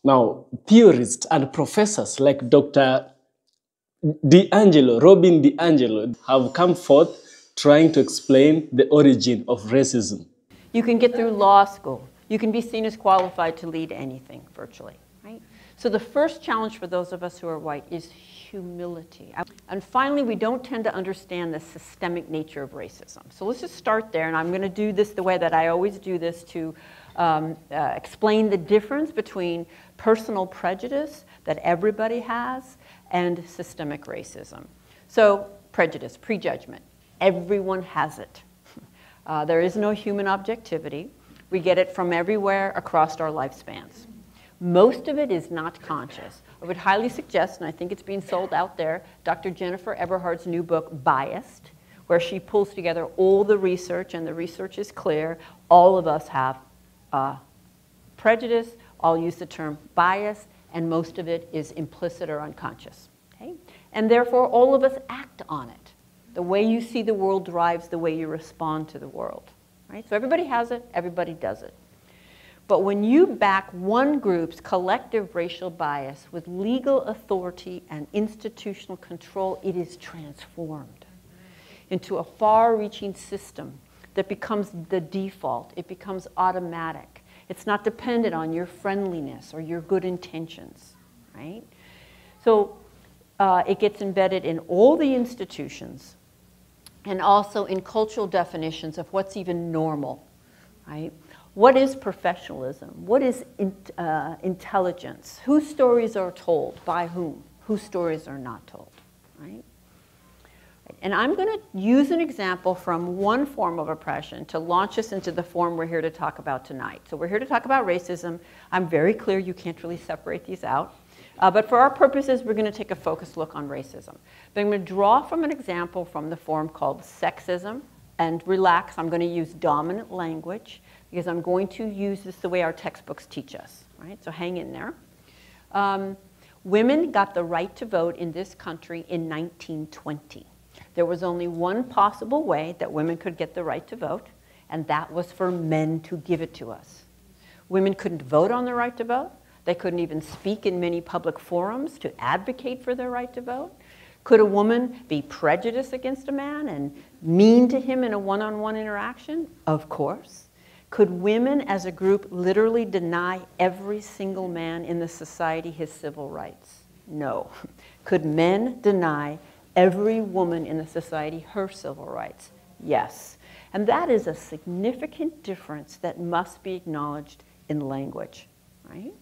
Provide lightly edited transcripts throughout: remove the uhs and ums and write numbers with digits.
Now, theorists and professors like Dr. Robin DiAngelo, have come forth trying to explain the origin of racism. You can get through law school. You can be seen as qualified to lead anything, virtually, right? So the first challenge for those of us who are white is humility. And finally, we don't tend to understand the systemic nature of racism. So let's just start there, and I'm going to do this the way that I always do this to explain the difference between personal prejudice that everybody has and systemic racism. So prejudice, prejudgment, everyone has it. There is no human objectivity. We get it from everywhere across our lifespans. Most of it is not conscious. I would highly suggest, and I think it's being sold out there, Dr. Jennifer Eberhard's new book, Biased, where she pulls together all the research, and the research is clear. All of us have prejudice. I'll use the term bias, and most of it is implicit or unconscious. Okay? And therefore, all of us act on it. The way you see the world drives the way you respond to the world. Right? So everybody has it, everybody does it. But when you back one group's collective racial bias with legal authority and institutional control, it is transformed into a far-reaching system that becomes the default. It becomes automatic. It's not dependent on your friendliness or your good intentions, right? So it gets embedded in all the institutions and also in cultural definitions of what's even normal, right? What is professionalism? What is intelligence? Whose stories are told? By whom? Whose stories are not told, right? And I'm going to use an example from one form of oppression to launch us into the form we're here to talk about tonight. So we're here to talk about racism. I'm very clear you can't really separate these out. But for our purposes, we're going to take a focused look on racism. But I'm going to draw from an example from the form called sexism. And relax, I'm going to use dominant language because I'm going to use this the way our textbooks teach us. Right? So hang in there. Women got the right to vote in this country in 1920. There was only one possible way that women could get the right to vote, and that was for men to give it to us. Women couldn't vote on the right to vote. They couldn't even speak in many public forums to advocate for their right to vote. Could a woman be prejudiced against a man and mean to him in a one-on-one interaction? Of course. Could women as a group literally deny every single man in the society his civil rights? No. Could men deny every woman in the society her civil rights? Yes. And that is a significant difference that must be acknowledged in language, right?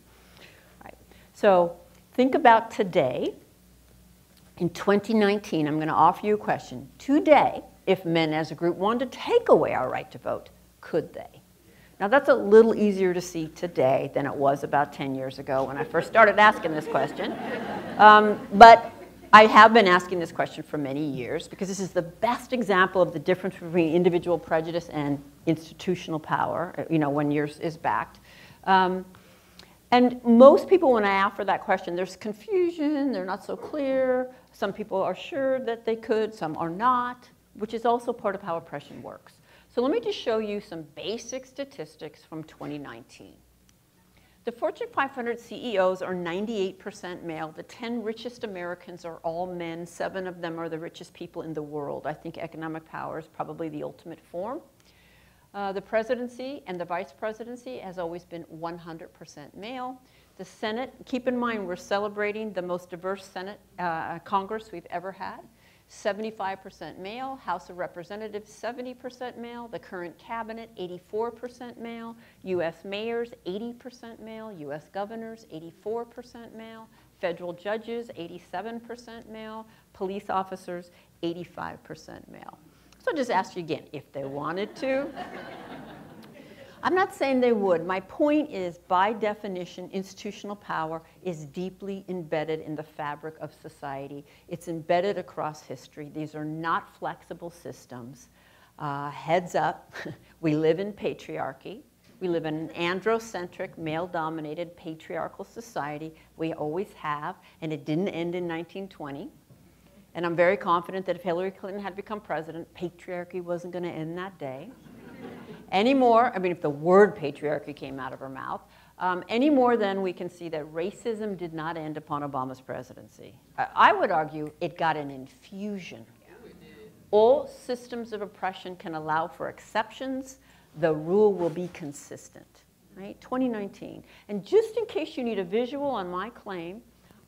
So think about today. In 2019, I'm going to offer you a question. Today, if men as a group wanted to take away our right to vote, could they? Now that's a little easier to see today than it was about 10 years ago when I first started asking this question. But I have been asking this question for many years because this is the best example of the difference between individual prejudice and institutional power, you know, when yours is backed. And most people, when I offer that question, there's confusion, they're not so clear. Some people are sure that they could, some are not, which is also part of how oppression works. So let me just show you some basic statistics from 2019. The Fortune 500 CEOs are 98% male. The 10 richest Americans are all men. 7 of them are the richest people in the world. I think economic power is probably the ultimate form. The presidency and the vice presidency has always been 100% male. The Senate, keep in mind we're celebrating the most diverse Senate Congress we've ever had. 75% male. Male, of Representatives, 70% male. The current cabinet, 84% male. U.S. mayors, 80% male. U.S. governors, 84% male. Federal judges, 87% male. Police officers, 85% male. So I'll just ask you again, if they wanted to. I'm not saying they would. My point is, by definition, institutional power is deeply embedded in the fabric of society. It's embedded across history. These are not flexible systems. Heads up, we live in patriarchy. We live in an androcentric, male-dominated, patriarchal society. We always have, and it didn't end in 1920. And I'm very confident that if Hillary Clinton had become president, patriarchy wasn't going to end that day. Anymore, I mean, if the word patriarchy came out of her mouth, any more than we can see that racism did not end upon Obama's presidency. I would argue it got an infusion. All systems of oppression can allow for exceptions. The rule will be consistent, right? 2019. And just in case you need a visual on my claim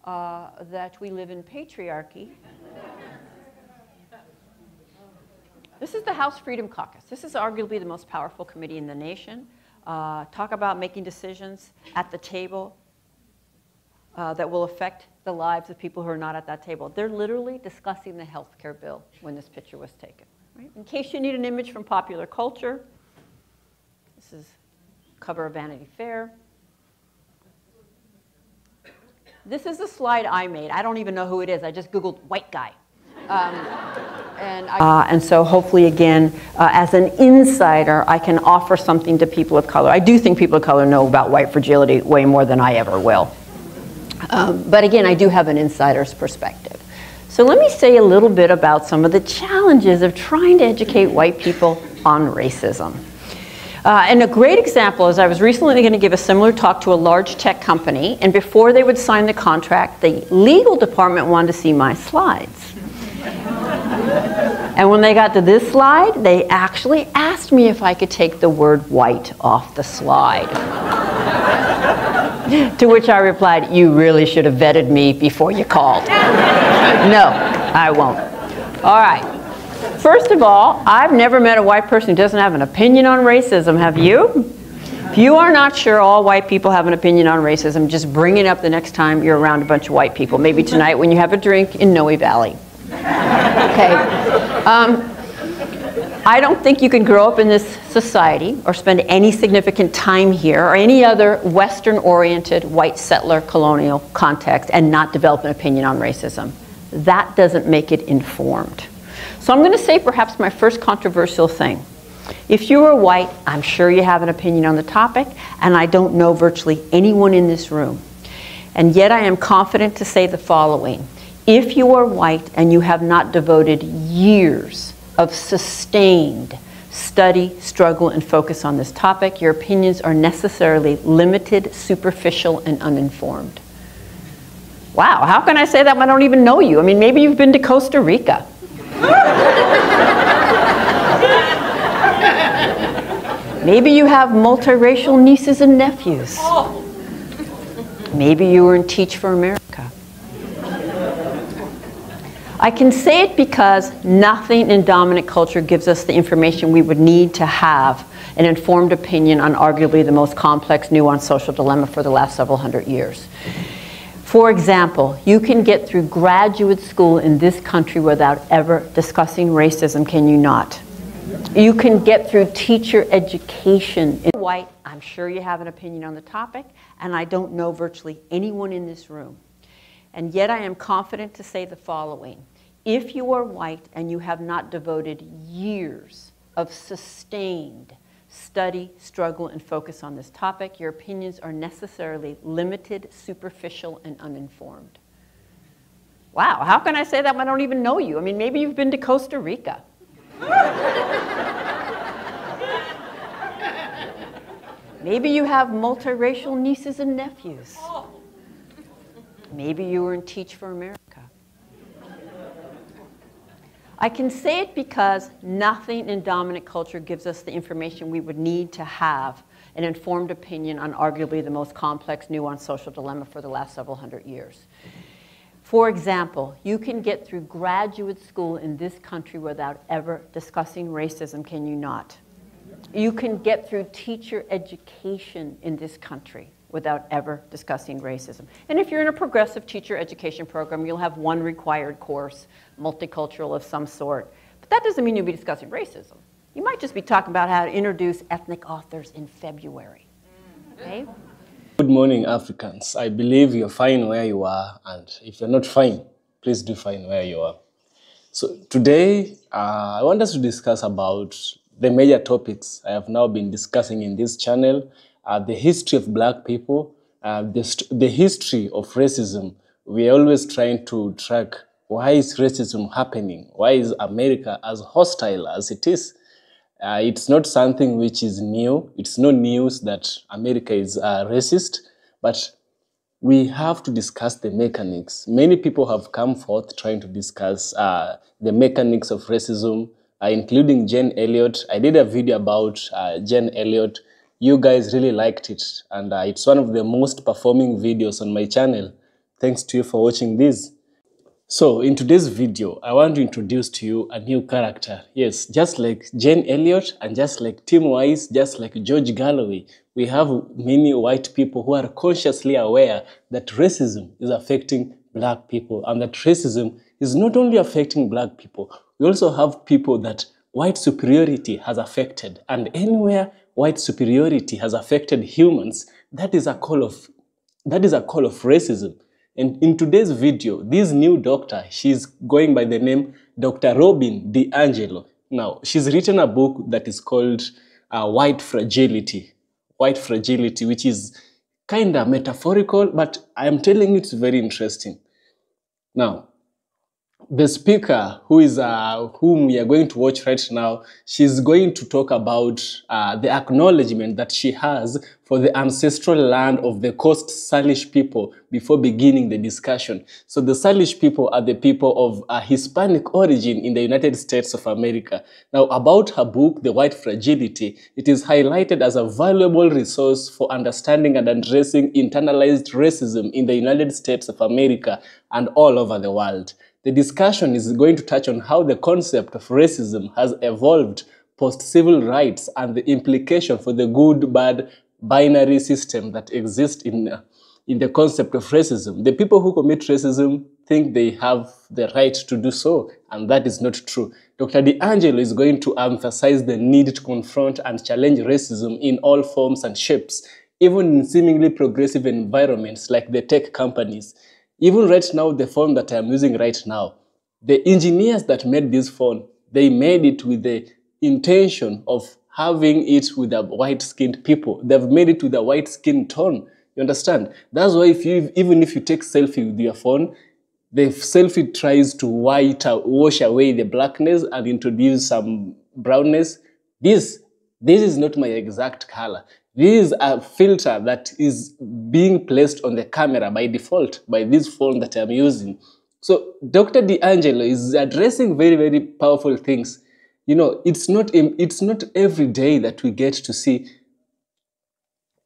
that we live in patriarchy, this is the House Freedom Caucus. This is arguably the most powerful committee in the nation. Talk about making decisions at the table that will affect the lives of people who are not at that table. They're literally discussing the health care bill when this picture was taken. Right? In case you need an image from popular culture, this is cover of Vanity Fair. This is a slide I made. I don't even know who it is. I just Googled white guy. And so hopefully, again, as an insider, I can offer something to people of color. I do think people of color know about white fragility way more than I ever will. But again, I do have an insider's perspective. So let me say a little bit about some of the challenges of trying to educate white people on racism. And a great example is I was recently going to give a similar talk to a large tech company, and before they would sign the contract, the legal department wanted to see my slides. And when they got to this slide, they actually asked me if I could take the word white off the slide. To which I replied, "You really should have vetted me before you called." No, I won't. All right. First of all, I've never met a white person who doesn't have an opinion on racism. Have you? If you are not sure all white people have an opinion on racism, just bring it up the next time you're around a bunch of white people. Maybe tonight when you have a drink in Noe Valley. Okay. I don't think you can grow up in this society or spend any significant time here or any other Western-oriented white settler colonial context and not develop an opinion on racism. That doesn't make it informed. So I'm going to say perhaps my first controversial thing. If you are white, I'm sure you have an opinion on the topic, and I don't know virtually anyone in this room. And yet I am confident to say the following. If you are white and you have not devoted years of sustained study, struggle, and focus on this topic, your opinions are necessarily limited, superficial, and uninformed. Wow, how can I say that when I don't even know you? I mean, maybe you've been to Costa Rica. Maybe you have multiracial nieces and nephews. Maybe you were in Teach for America. I can say it because nothing in dominant culture gives us the information we would need to have an informed opinion on arguably the most complex, nuanced social dilemma for the last several hundred years. For example, you can get through graduate school in this country without ever discussing racism, can you not? You can get through teacher education. In white, I'm sure you have an opinion on the topic, and I don't know virtually anyone in this room. And yet I am confident to say the following. If you are white and you have not devoted years of sustained study, struggle, and focus on this topic, your opinions are necessarily limited, superficial, and uninformed. Wow, how can I say that when I don't even know you? I mean, maybe you've been to Costa Rica. Maybe you have multiracial nieces and nephews. Maybe you were in Teach for America. I can say it because nothing in dominant culture gives us the information we would need to have an informed opinion on arguably the most complex, nuanced social dilemma for the last several hundred years. For example, you can get through graduate school in this country without ever discussing racism, can you not? You can get through teacher education in this country without ever discussing racism. And if you're in a progressive teacher education program, you'll have one required course, multicultural of some sort. But that doesn't mean you'll be discussing racism. You might just be talking about how to introduce ethnic authors in February. Okay? Good morning, Africans. I believe you're fine where you are, and if you're not fine, please do fine where you are. So today, I want us to discuss about the major topics I have now been discussing in this channel, the history of black people, the history of racism. We are always trying to track why is racism happening? Why is America as hostile as it is? It's not something which is new. It's no news that America is racist, but we have to discuss the mechanics. Many people have come forth trying to discuss the mechanics of racism, including Jane Elliott. I did a video about Jane Elliott. You guys really liked it, and it's one of the most performing videos on my channel. Thanks to you for watching this. So in today's video, I want to introduce to you a new character. Yes, just like Jane Elliott and just like Tim Wise, just like George Galloway, we have many white people who are consciously aware that racism is affecting black people, and that racism is not only affecting black people, we also have people that white superiority has affected, and anywhere white superiority has affected humans, that is a call of racism. And in today's video, this new doctor, she's going by the name Dr. Robin DiAngelo. Now, she's written a book that is called White Fragility. White Fragility, which is kind of metaphorical, but I'm telling you it's very interesting. Now, the speaker, whom we are going to watch right now, she's going to talk about the acknowledgement that she has for the ancestral land of the Coast Salish people before beginning the discussion. So the Salish people are the people of Hispanic origin in the United States of America. Now, about her book, The White Fragility, it is highlighted as a valuable resource for understanding and addressing internalized racism in the United States of America and all over the world. The discussion is going to touch on how the concept of racism has evolved post-civil rights and the implication for the good-bad binary system that exists in the concept of racism. The people who commit racism think they have the right to do so, and that is not true. Dr. DiAngelo is going to emphasize the need to confront and challenge racism in all forms and shapes, even in seemingly progressive environments like the tech companies. Even right now, the phone that I'm using right now, the engineers that made this phone, they made it with the intention of having it with the white-skinned people. They've made it with a white skin tone. You understand? That's why even if you take selfie with your phone, the selfie tries to wash away the blackness and introduce some brownness. This is not my exact color. This is a filter that is being placed on the camera by default by this phone that I'm using. So Dr. DiAngelo is addressing very, very powerful things. You know, it's not every day that we get to see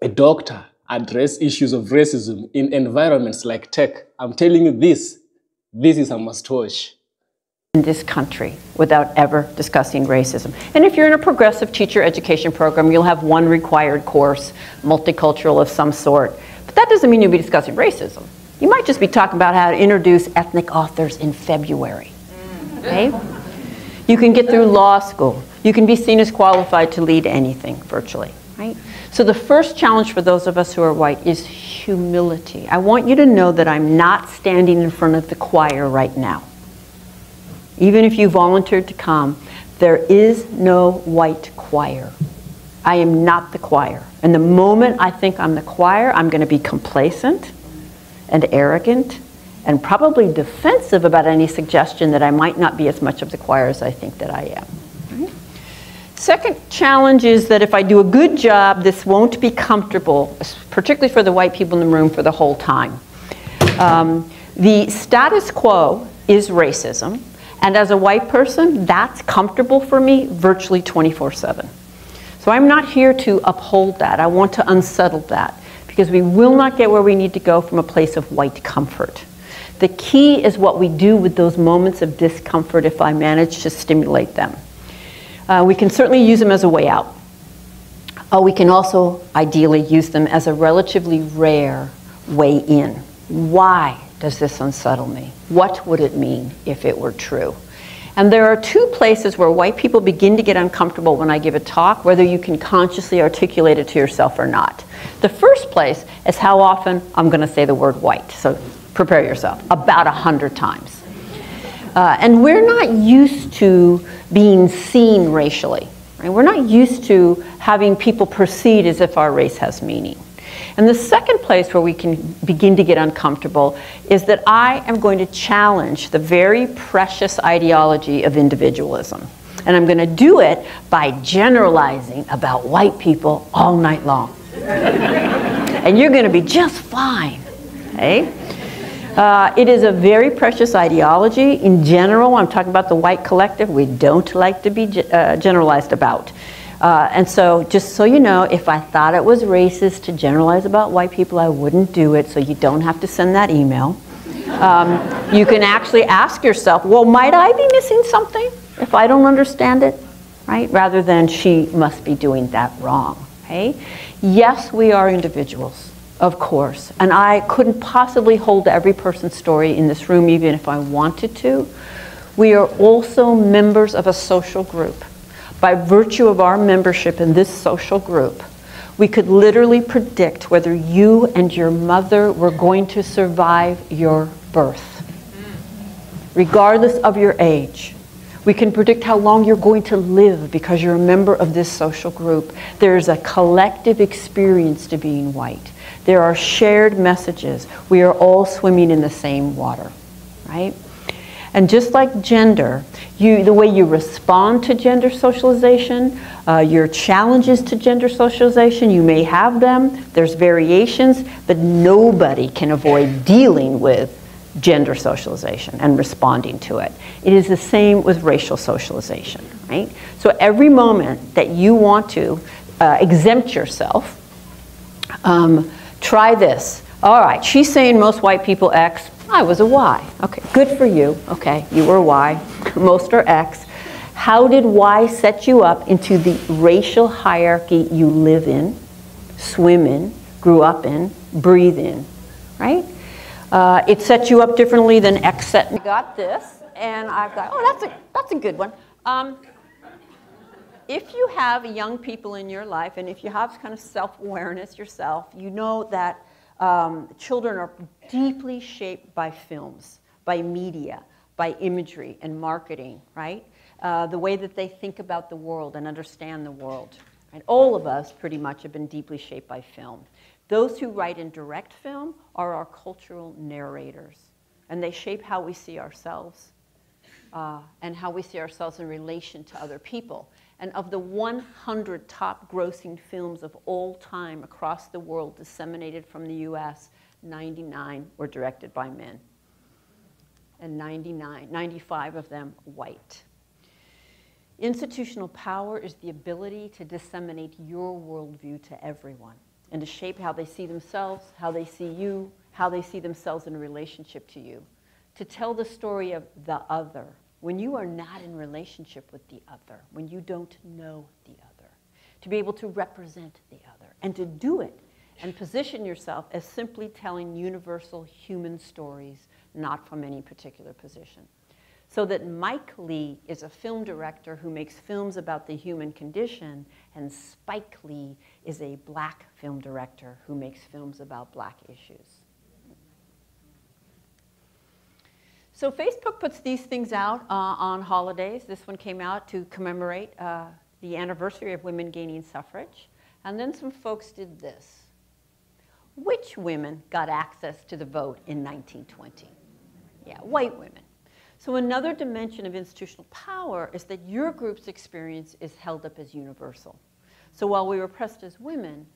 a doctor address issues of racism in environments like tech. I'm telling you this is a must watch. In this country without ever discussing racism. And if you're in a progressive teacher education program, you'll have one required course, multicultural of some sort. But that doesn't mean you'll be discussing racism. You might just be talking about how to introduce ethnic authors in February. Okay? You can get through law school. You can be seen as qualified to lead anything virtually. Right? So the first challenge for those of us who are white is humility. I want you to know that I'm not standing in front of the choir right now. Even if you volunteered to come, there is no white choir. I am not the choir. And the moment I think I'm the choir, I'm going to be complacent and arrogant and probably defensive about any suggestion that I might not be as much of the choir as I think that I am. Right? Second challenge is that if I do a good job, this won't be comfortable, particularly for the white people in the room, for the whole time. The status quo is racism. And as a white person, that's comfortable for me virtually 24/7. So I'm not here to uphold that. I want to unsettle that because we will not get where we need to go from a place of white comfort. The key is what we do with those moments of discomfort if I manage to stimulate them. We can certainly use them as a way out. We can also ideally use them as a relatively rare way in. Why does this unsettle me? What would it mean if it were true? And there are two places where white people begin to get uncomfortable when I give a talk, whether you can consciously articulate it to yourself or not. The first place is how often I'm going to say the word white. So prepare yourself, about 100 times. And we're not used to being seen racially. Right? We're not used to having people proceed as if our race has meaning. And the second place where we can begin to get uncomfortable is that I am going to challenge the very precious ideology of individualism. And I'm going to do it by generalizing about white people all night long. And you're going to be just fine. Okay? It is a very precious ideology. In general, I'm talking about the white collective, we don't like to be generalized about. And so, just so you know, if I thought it was racist to generalize about white people, I wouldn't do it, so you don't have to send that email. You can actually ask yourself, well, might I be missing something if I don't understand it? Right? Rather than she must be doing that wrong. Okay? Yes, we are individuals. Of course. And I couldn't possibly hold every person's story in this room, even if I wanted to. We are also members of a social group. By virtue of our membership in this social group, we could literally predict whether you and your mother were going to survive your birth, regardless of your age. We can predict how long you're going to live because you're a member of this social group. There's a collective experience to being white. There are shared messages. We are all swimming in the same water, right? And just like gender, the way you respond to gender socialization, your challenges to gender socialization, you may have them. There's variations, but nobody can avoid dealing with gender socialization and responding to it. It is the same with racial socialization, right? So every moment that you want to exempt yourself, try this. All right, she's saying most white people X. I was a Y. Okay, good for you. Okay, you were Y. Most are X. How did Y set you up into the racial hierarchy you live in, swim in, grew up in, breathe in, right? It sets you up differently than X set me. Got this, and I've got, oh, that's a good one. If you have young people in your life, and if you have kind of self-awareness yourself, you know that children are deeply shaped by films, by media, by imagery and marketing, right? The way that they think about the world and understand the world. And all of us pretty much have been deeply shaped by film. Those who write and direct film are our cultural narrators, and they shape how we see ourselves and how we see ourselves in relation to other people. And of the 100 top grossing films of all time across the world disseminated from the US, 99 were directed by men. And 95 of them white. Institutional power is the ability to disseminate your worldview to everyone and to shape how they see themselves, how they see you, how they see themselves in relationship to you. To tell the story of the other when you are not in relationship with the other, when you don't know the other. To be able to represent the other and to do it and position yourself as simply telling universal human stories, not from any particular position. So that Mike Lee is a film director who makes films about the human condition, and Spike Lee is a black film director who makes films about black issues. So Facebook puts these things out on holidays. This one came out to commemorate the anniversary of women gaining suffrage. And then some folks did this. Which women got access to the vote in 1920? Yeah, white women. So another dimension of institutional power is that your group's experience is held up as universal. So while we were oppressed as women,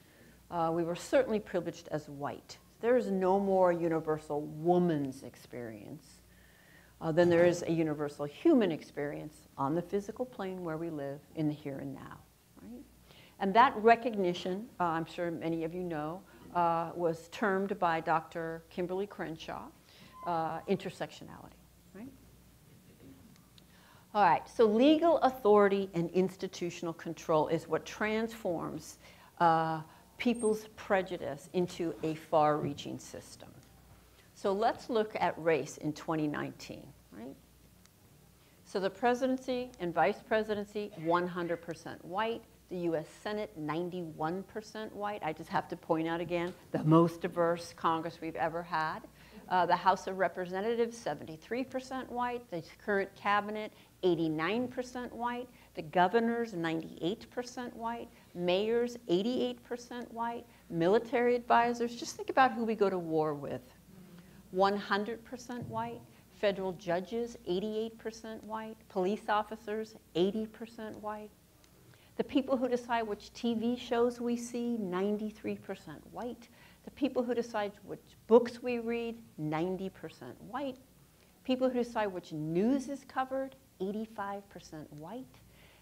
we were certainly privileged as white. There is no more universal woman's experience than there is a universal human experience on the physical plane where we live in the here and now. Right? And that recognition, I'm sure many of you know, was termed by Dr. Kimberly Crenshaw intersectionality. Right? All right, so legal authority and institutional control is what transforms people's prejudice into a far-reaching system. So let's look at race in 2019, right? So the presidency and vice presidency, 100% white. The US Senate, 91% white. I just have to point out again, the most diverse Congress we've ever had. The House of Representatives, 73% white. The current cabinet, 89% white. The governors, 98% white. Mayors, 88% white. Military advisors, just think about who we go to war with. 100% white. Federal judges, 88% white. Police officers, 80% white. The people who decide which TV shows we see, 93% white. The people who decide which books we read, 90% white. People who decide which news is covered, 85% white.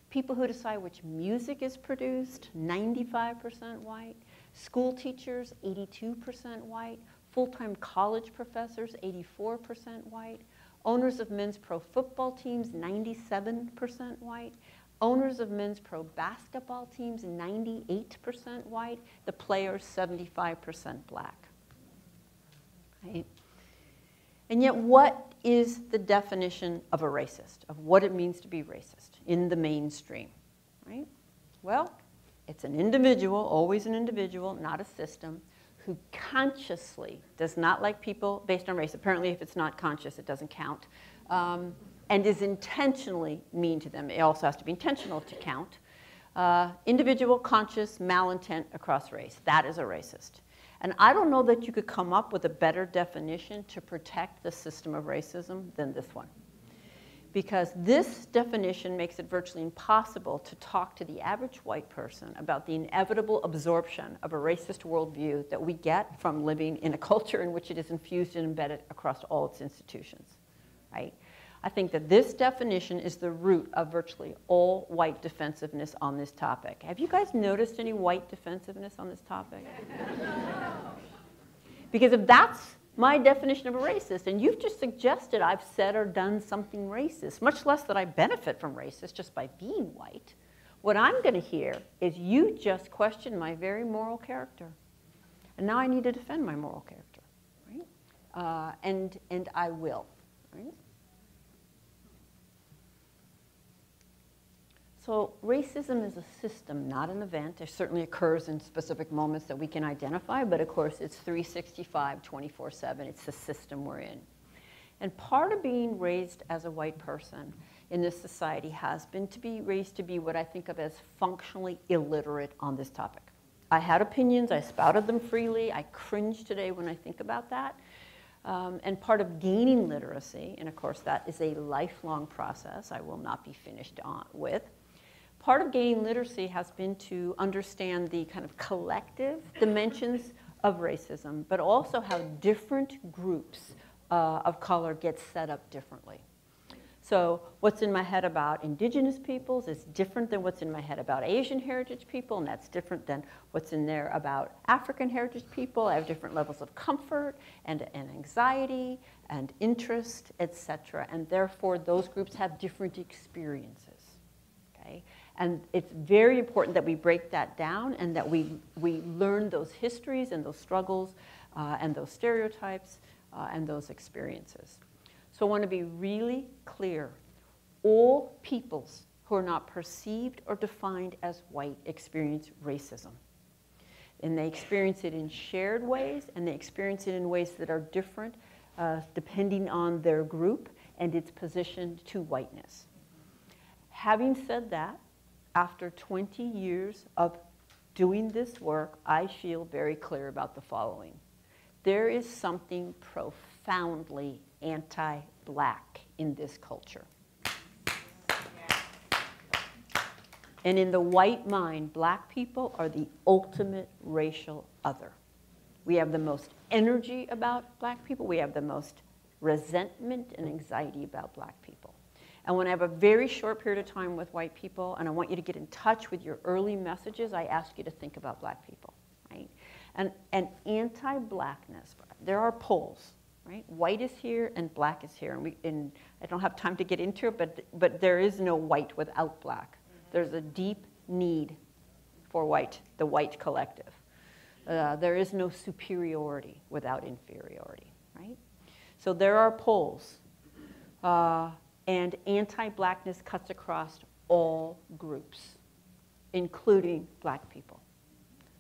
People who decide which music is produced, 95% white. School teachers, 82% white. Full-time college professors, 84% white. Owners of men's pro football teams, 97% white. Owners of men's pro basketball teams, 98% white. The players, 75% black. Right? And yet, what is the definition of a racist, of what it means to be racist in the mainstream? Right? Well, it's an individual, always an individual, not a system, who consciously does not like people based on race. Apparently, if it's not conscious, it doesn't count. And is intentionally mean to them. It also has to be intentional to count. Individual, conscious, malintent across race. That is a racist. And I don't know that you could come up with a better definition to protect the system of racism than this one. Because this definition makes it virtually impossible to talk to the average white person about the inevitable absorption of a racist worldview that we get from living in a culture in which it is infused and embedded across all its institutions, right? I think that this definition is the root of virtually all white defensiveness on this topic. Have you guys noticed any white defensiveness on this topic? Because if that's my definition of a racist, and you've just suggested I've said or done something racist, much less that I benefit from racist just by being white, what I'm going to hear is you just questioned my very moral character. And now I need to defend my moral character, right? And I will, right? So racism is a system, not an event. It certainly occurs in specific moments that we can identify, but of course it's 365, 24/7. It's the system we're in. And part of being raised as a white person in this society has been to be raised to be what I think of as functionally illiterate on this topic. I had opinions, I spouted them freely, I cringe today when I think about that. And part of gaining literacy, and of course that is a lifelong process I will not be finished with, part of gaining literacy has been to understand the kind of collective dimensions of racism, but also how different groups of color get set up differently. So what's in my head about indigenous peoples is different than what's in my head about Asian heritage people, and that's different than what's in there about African heritage people. I have different levels of comfort and anxiety and interest, etc. And therefore, those groups have different experiences, okay? And it's very important that we break that down and that we learn those histories and those struggles and those stereotypes and those experiences. So I want to be really clear. All peoples who are not perceived or defined as white experience racism. And they experience it in shared ways, and they experience it in ways that are different depending on their group and its position to whiteness. Having said that, after 20 years of doing this work, I feel very clear about the following. There is something profoundly anti-black in this culture. And in the white mind, black people are the ultimate racial other. We have the most energy about black people. We have the most resentment and anxiety about black people. And when I have a very short period of time with white people, and I want you to get in touch with your early messages, I ask you to think about black people, right? And anti-blackness, there are poles, right? White is here and black is here. And I don't have time to get into it, but there is no white without black. There's a deep need for white, the white collective. There is no superiority without inferiority, right? So there are poles. And anti-blackness cuts across all groups, including black people.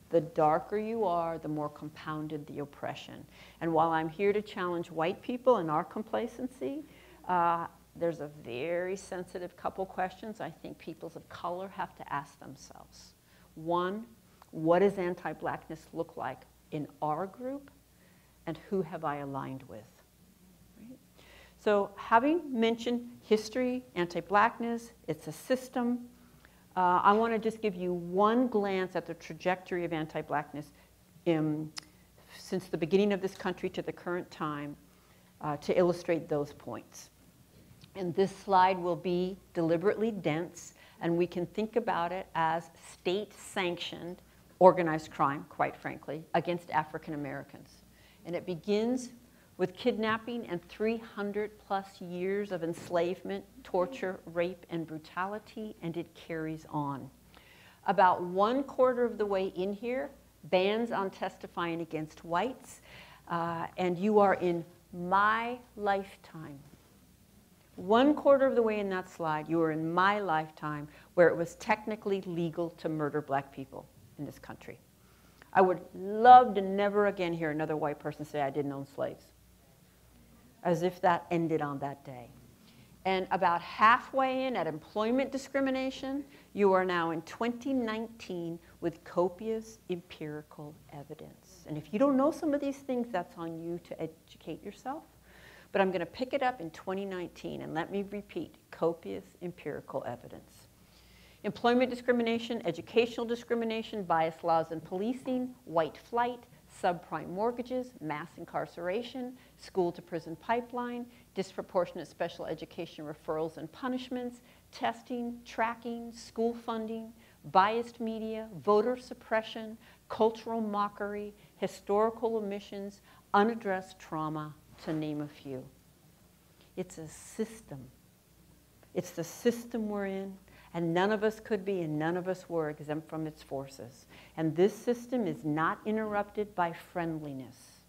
The darker you are, the more compounded the oppression. And while I'm here to challenge white people and our complacency, there's a very sensitive couple questions I think peoples of color have to ask themselves. One, what does anti-blackness look like in our group, and who have I aligned with? Right? So having mentioned history, anti-Blackness, it's a system, I want to just give you one glance at the trajectory of anti-Blackness since the beginning of this country to the current time to illustrate those points. And this slide will be deliberately dense, and we can think about it as state-sanctioned organized crime, quite frankly, against African Americans. And it begins with kidnapping and 300+ years of enslavement, torture, rape, and brutality, and it carries on. About 1/4 of the way in here, bans on testifying against whites, and you are in my lifetime. 1/4 of the way in that slide, you are in my lifetime where it was technically legal to murder black people in this country. I would love to never again hear another white person say I didn't own slaves, as if that ended on that day. And about halfway in at employment discrimination, you are now in 2019 with copious empirical evidence. And if you don't know some of these things, that's on you to educate yourself. But I'm going to pick it up in 2019, and let me repeat, copious empirical evidence. Employment discrimination, educational discrimination, bias laws and policing, white flight, subprime mortgages, mass incarceration, school-to-prison pipeline, disproportionate special education referrals and punishments, testing, tracking, school funding, biased media, voter suppression, cultural mockery, historical omissions, unaddressed trauma, to name a few. It's a system. It's the system we're in, and none of us could be and none of us were exempt from its forces. And this system is not interrupted by friendliness.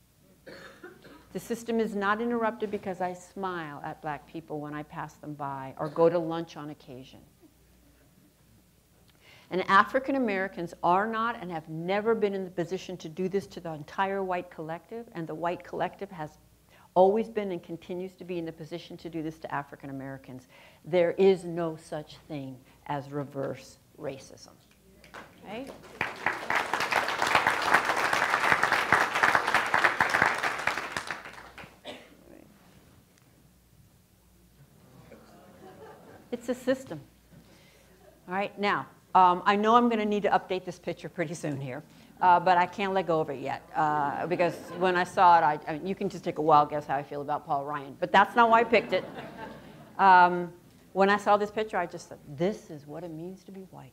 The system is not interrupted because I smile at black people when I pass them by or go to lunch on occasion. And African Americans are not and have never been in the position to do this to the entire white collective, and the white collective has always been and continues to be in the position to do this to African Americans. There is no such thing as reverse racism. Okay? It's a system. All right, now, I know I'm going to need to update this picture pretty soon here. But I can't let go of it yet, because when I saw it, I mean, you can just take a wild guess how I feel about Paul Ryan, but that's not why I picked it. When I saw this picture, I just said, this is what it means to be white.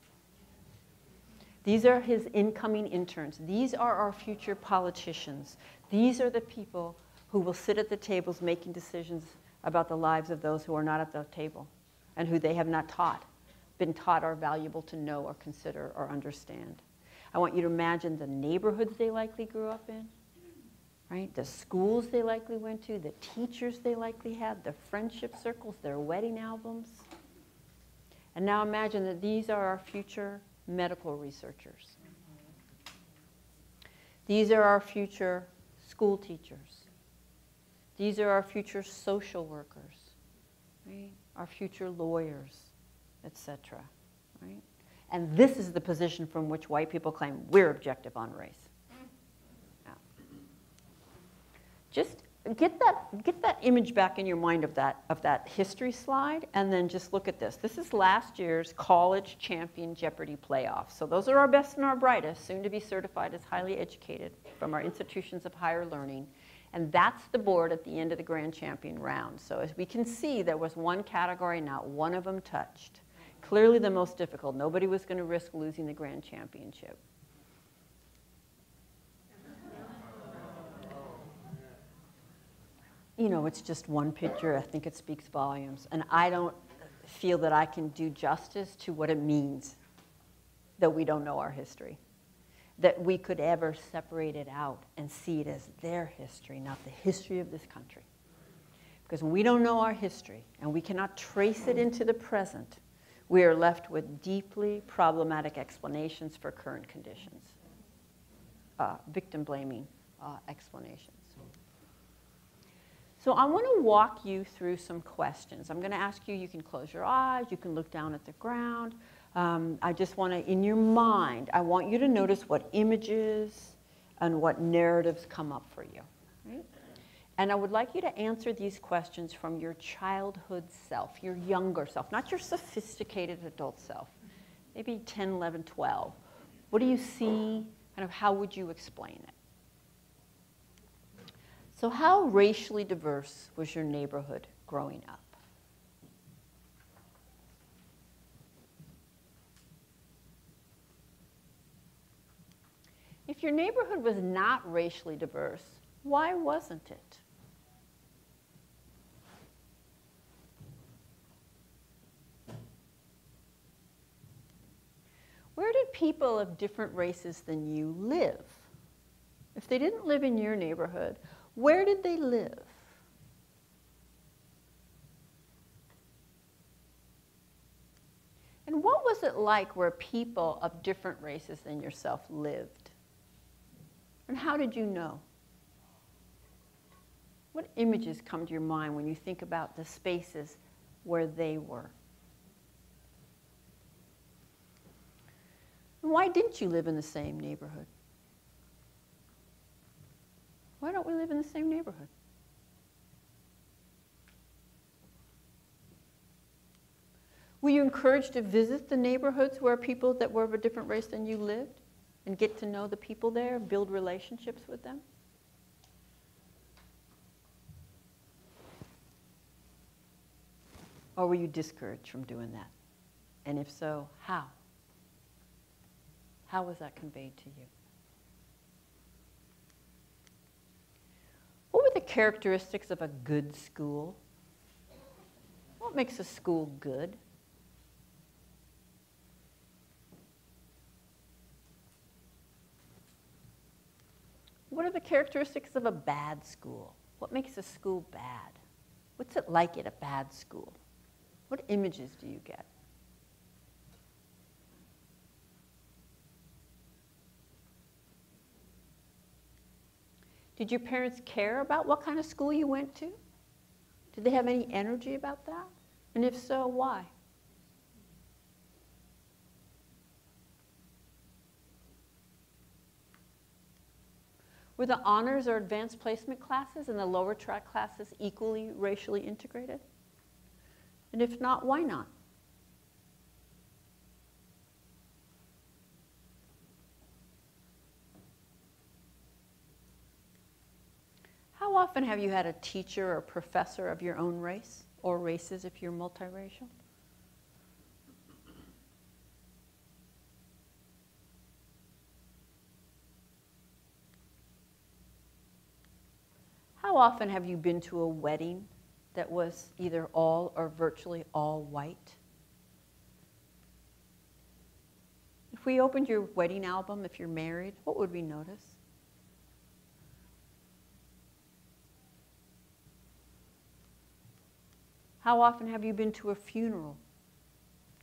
These are his incoming interns. These are our future politicians. These are the people who will sit at the tables making decisions about the lives of those who are not at the table and who they have not been taught are valuable to know or consider or understand. I want you to imagine the neighborhoods they likely grew up in, right? The schools they likely went to, the teachers they likely had, the friendship circles, their wedding albums. And now imagine that these are our future medical researchers. These are our future school teachers. These are our future social workers, right? Our future lawyers, etc., right? And this is the position from which white people claim we're objective on race. Yeah. Just get that image back in your mind of that history slide, and then just look at this. This is last year's college champion Jeopardy playoffs. So those are our best and our brightest, soon to be certified as highly educated from our institutions of higher learning. And that's the board at the end of the grand champion round. So as we can see, there was one category, not one of them touched. Clearly the most difficult. Nobody was going to risk losing the grand championship. You know, it's just one picture. I think it speaks volumes. And I don't feel that I can do justice to what it means that we don't know our history, that we could ever separate it out and see it as their history, not the history of this country. Because when we don't know our history and we cannot trace it into the present, we are left with deeply problematic explanations for current conditions, victim-blaming explanations. So I want to walk you through some questions. I'm going to ask you, you can close your eyes, you can look down at the ground. I just want to, in your mind, I want you to notice what images and what narratives come up for you. Right? And I would like you to answer these questions from your childhood self, your younger self, not your sophisticated adult self, maybe 10, 11, 12. What do you see? Kind of how would you explain it? So how racially diverse was your neighborhood growing up? If your neighborhood was not racially diverse, why wasn't it? Where did people of different races than you live? If they didn't live in your neighborhood, where did they live? And what was it like where people of different races than yourself lived? And how did you know? What images come to your mind when you think about the spaces where they were? And why didn't you live in the same neighborhood? Why don't we live in the same neighborhood? Were you encouraged to visit the neighborhoods where people that were of a different race than you lived and get to know the people there, build relationships with them? Or were you discouraged from doing that? And if so, how? How was that conveyed to you? What were the characteristics of a good school? What makes a school good? What are the characteristics of a bad school? What makes a school bad? What's it like at a bad school? What images do you get? Did your parents care about what kind of school you went to? Did they have any energy about that? And if so, why? Were the honors or advanced placement classes and the lower track classes equally racially integrated? And if not, why not? How often have you had a teacher or professor of your own race, or races if you're multiracial? How often have you been to a wedding that was either all or virtually all white? If we opened your wedding album, if you're married, what would we notice? How often have you been to a funeral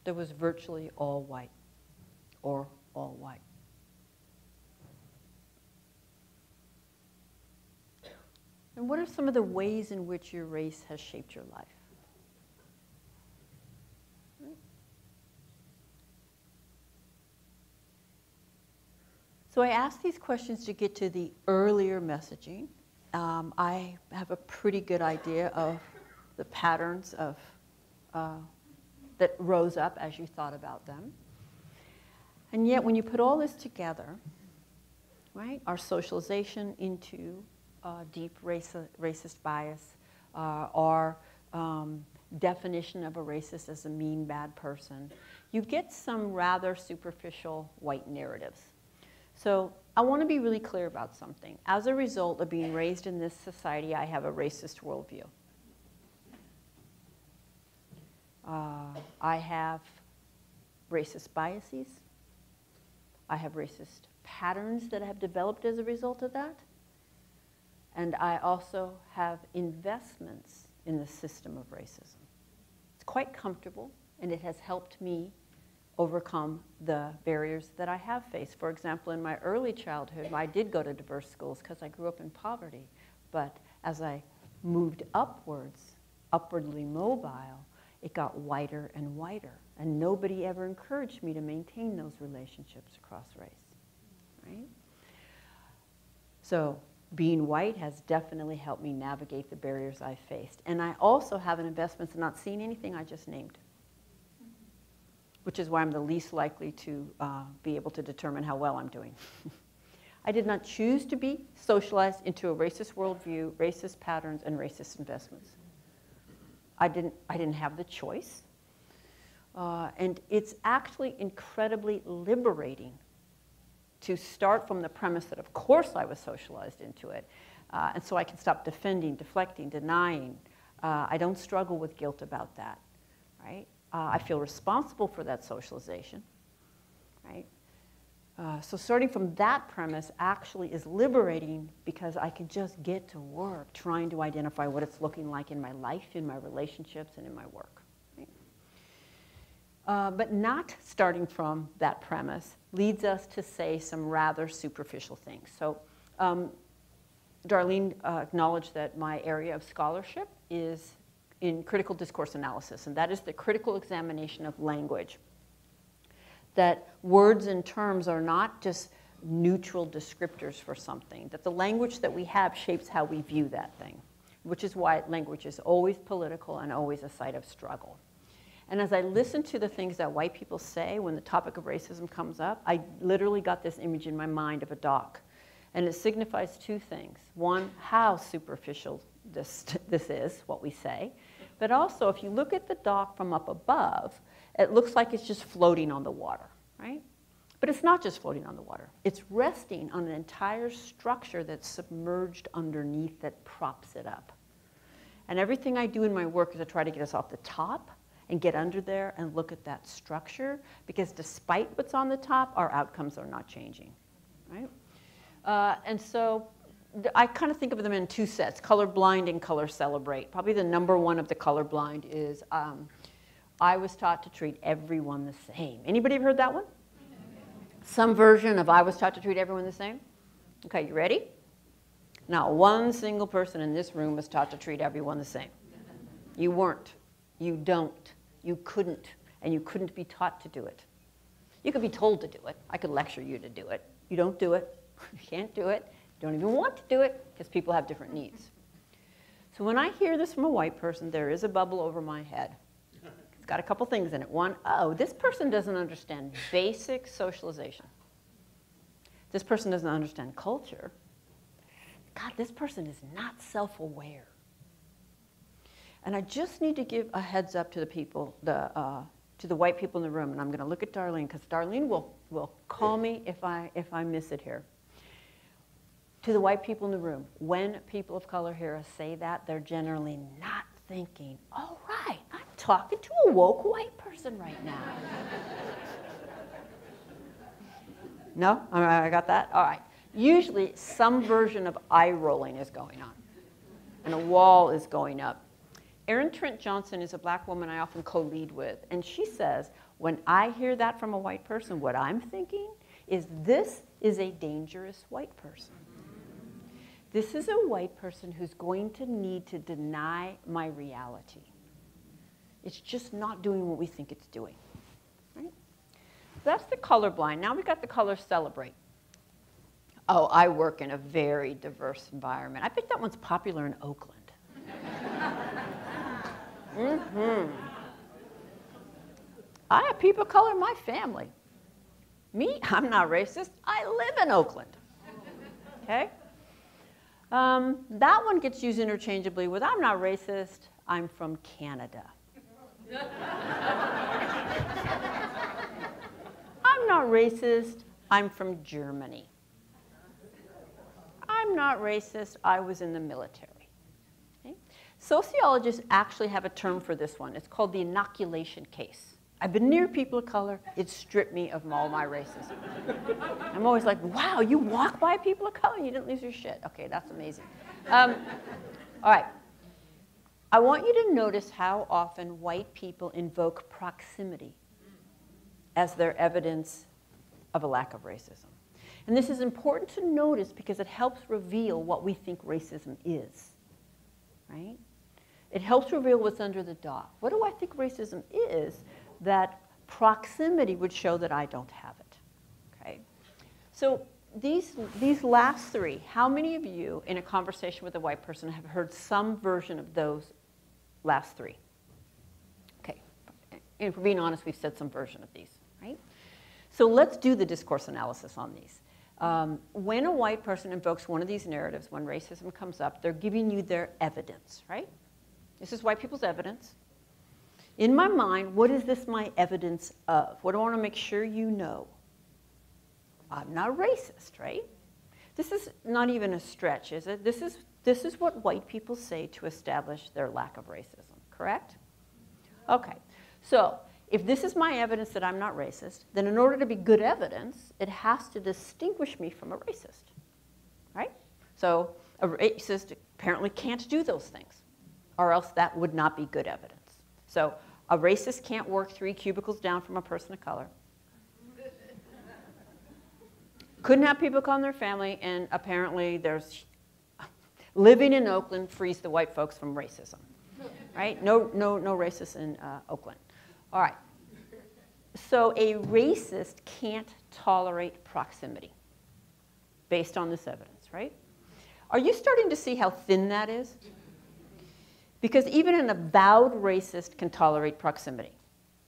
that was virtually all white or all white? And what are some of the ways in which your race has shaped your life? So I asked these questions to get to the earlier messaging. I have a pretty good idea of the patterns of, that rose up as you thought about them. And yet when you put all this together, right, our socialization into deep racist bias, our definition of a racist as a mean, bad person, you get some rather superficial white narratives. So I want to be really clear about something. As a result of being raised in this society, I have a racist worldview. I have racist biases. I have racist patterns that have developed as a result of that. And I also have investments in the system of racism. It's quite comfortable, and it has helped me overcome the barriers that I have faced. For example, in my early childhood, I did go to diverse schools because I grew up in poverty. But as I moved upwards, upwardly mobile, it got whiter and whiter. And nobody ever encouraged me to maintain those relationships across race, right? So being white has definitely helped me navigate the barriers I faced. And I also have an investment in not seeing anything I just named, which is why I'm the least likely to be able to determine how well I'm doing. I did not choose to be socialized into a racist worldview, racist patterns, and racist investments. I didn't have the choice. And it's actually incredibly liberating to start from the premise that, of course, I was socialized into it. And so I can stop defending, deflecting, denying. I don't struggle with guilt about that, right? I feel responsible for that socialization, right? So starting from that premise actually is liberating because I can just get to work trying to identify what it's looking like in my life, in my relationships, and in my work. But not starting from that premise leads us to say some rather superficial things. So Darlene acknowledged that my area of scholarship is in critical discourse analysis, and that is the critical examination of language. That words and terms are not just neutral descriptors for something, that the language that we have shapes how we view that thing, which is why language is always political and always a site of struggle. And as I listen to the things that white people say when the topic of racism comes up, I literally got this image in my mind of a dock. And it signifies two things. One, how superficial this is, what we say. But also, if you look at the dock from up above, it looks like it's just floating on the water, right? But it's not just floating on the water. It's resting on an entire structure that's submerged underneath that props it up. And everything I do in my work is to try to get us off the top and get under there and look at that structure, because despite what's on the top, our outcomes are not changing, right? And so I kind of think of them in two sets, colorblind and color celebrate. Probably the number one of the colorblind is I was taught to treat everyone the same. Anybody ever heard that one? Some version of I was taught to treat everyone the same? Okay, you ready? Not one single person in this room was taught to treat everyone the same. You weren't. You don't. You couldn't. And you couldn't be taught to do it. You could be told to do it. I could lecture you to do it. You don't do it. You can't do it. You don't even want to do it because people have different needs. So when I hear this from a white person, there is a bubble over my head. It's got a couple things in it. One, oh, this person doesn't understand basic socialization. This person doesn't understand culture. God, this person is not self-aware. And I just need to give a heads up to the people, to the white people in the room, and I'm going to look at Darlene, because Darlene will call me if I miss it here. To the white people in the room, when people of color hear us say that, they're generally not thinking, all right, I'm talking to a woke white person right now. No? All right, I got that? All right. Usually some version of eye rolling is going on, and a wall is going up. Erin Trent Johnson is a black woman I often co-lead with, and she says, when I hear that from a white person, what I'm thinking is this is a dangerous white person. This is a white person who's going to need to deny my reality. It's just not doing what we think it's doing. Right? That's the colorblind. Now we've got the color celebrate. Oh, I work in a very diverse environment. I bet that one's popular in Oakland. I have people of color in my family. Me, I'm not racist. I live in Oakland. Okay? That one gets used interchangeably with I'm not racist, I'm from Canada. I'm not racist, I'm from Germany. I'm not racist, I was in the military. Okay? Sociologists actually have a term for this one. It's called the inoculation case. I've been near people of color, it stripped me of all my racism. I'm always like, wow, you walk by people of color and you didn't lose your shit. Okay, that's amazing. All right. I want you to notice how often white people invoke proximity as their evidence of a lack of racism. And this is important to notice because it helps reveal what we think racism is, right? It helps reveal what's under the dock. What do I think racism is? That proximity would show that I don't have it, okay? So these last three, how many of you in a conversation with a white person have heard some version of those last three? Okay, and if we're being honest, we've said some version of these, right? So let's do the discourse analysis on these. When a white person invokes one of these narratives, when racism comes up, they're giving you their evidence, right? This is white people's evidence. In my mind, what is this my evidence of? What do I want to make sure you know? I'm not racist, right? This is not even a stretch, is it? This is what white people say to establish their lack of racism, correct? Okay, so if this is my evidence that I'm not racist, then in order to be good evidence, it has to distinguish me from a racist, right? So a racist apparently can't do those things, or else that would not be good evidence. So a racist can't work 3 cubicles down from a person of color. Couldn't have people call their family, and apparently there's living in Oakland frees the white folks from racism, right? No racists in Oakland. All right. So a racist can't tolerate proximity based on this evidence, right? Are you starting to see how thin that is? Because even an avowed racist can tolerate proximity.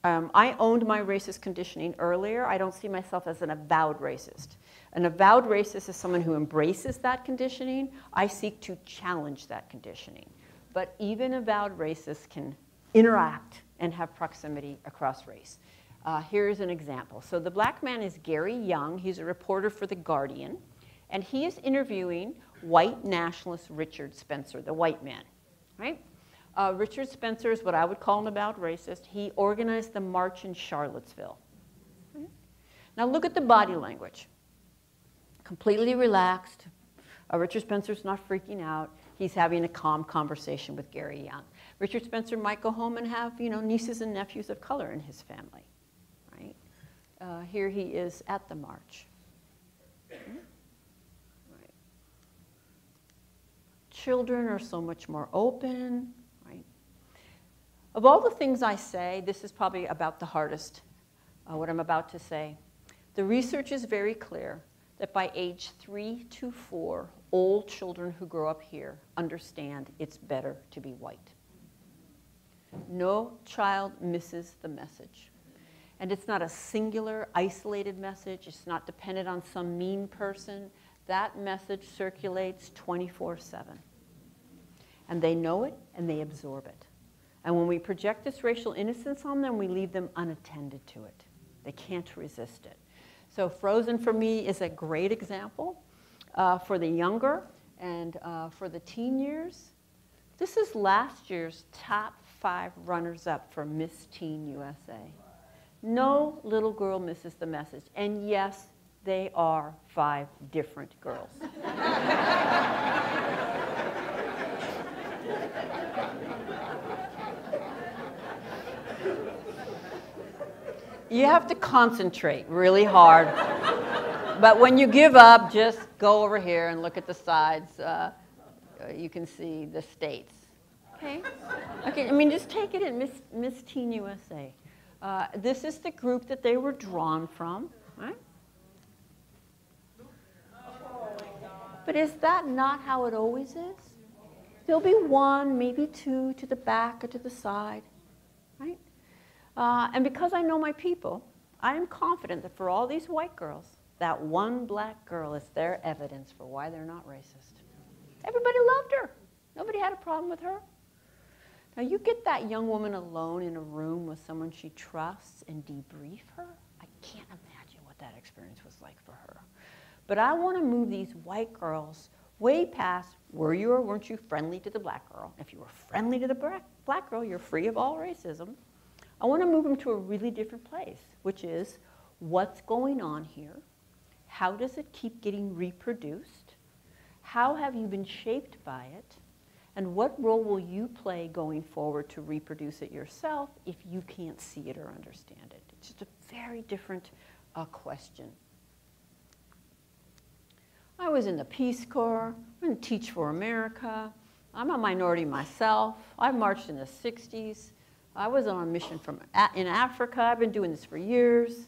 I owned my racist conditioning earlier. I don't see myself as an avowed racist. An avowed racist is someone who embraces that conditioning. I seek to challenge that conditioning. But even avowed racists can interact and have proximity across race. Here's an example. So the black man is Gary Young. He's a reporter for The Guardian. And he is interviewing white nationalist Richard Spencer, the white man, right? Richard Spencer is what I would call an avowed racist. He organized the march in Charlottesville. Right? Now look at the body language. Completely relaxed. Richard Spencer's not freaking out. He's having a calm conversation with Gary Young. Richard Spencer might go home and have, nieces and nephews of color in his family, right? Here he is at the march. Right. Children are so much more open, right? Of all the things I say, this is probably about the hardest, what I'm about to say. The research is very clear that by age 3 to 4, all children who grow up here understand it's better to be white. No child misses the message. And it's not a singular, isolated message. It's not dependent on some mean person. That message circulates 24/7. And they know it, and they absorb it. And when we project this racial innocence on them, we leave them unattended to it. They can't resist it. So Frozen, for me, is a great example for the younger and for the teen years. This is last year's top 5 runners-up for Miss Teen USA. No little girl misses the message. And yes, they are 5 different girls. You have to concentrate really hard. But when you give up, just go over here and look at the sides. You can see the states. Okay? Okay, I mean, just take it in Miss Teen USA. This is the group that they were drawn from, right? But is that not how it always is? There'll be 1, maybe 2 to the back or to the side, right? And because I know my people, I am confident that for all these white girls, that one black girl is their evidence for why they're not racist. Everybody loved her. Nobody had a problem with her. Now you get that young woman alone in a room with someone she trusts and debrief her. I can't imagine what that experience was like for her. But I want to move these white girls way past were you or weren't you friendly to the black girl. If you were friendly to the black girl, you're free of all racism. I want to move them to a really different place, which is what's going on here? How does it keep getting reproduced? How have you been shaped by it? And what role will you play going forward to reproduce it yourself if you can't see it or understand it? It's just a very different question. I was in the Peace Corps. I'm going to Teach for America. I'm a minority myself. I marched in the 60s. I was on a mission in Africa. I've been doing this for years.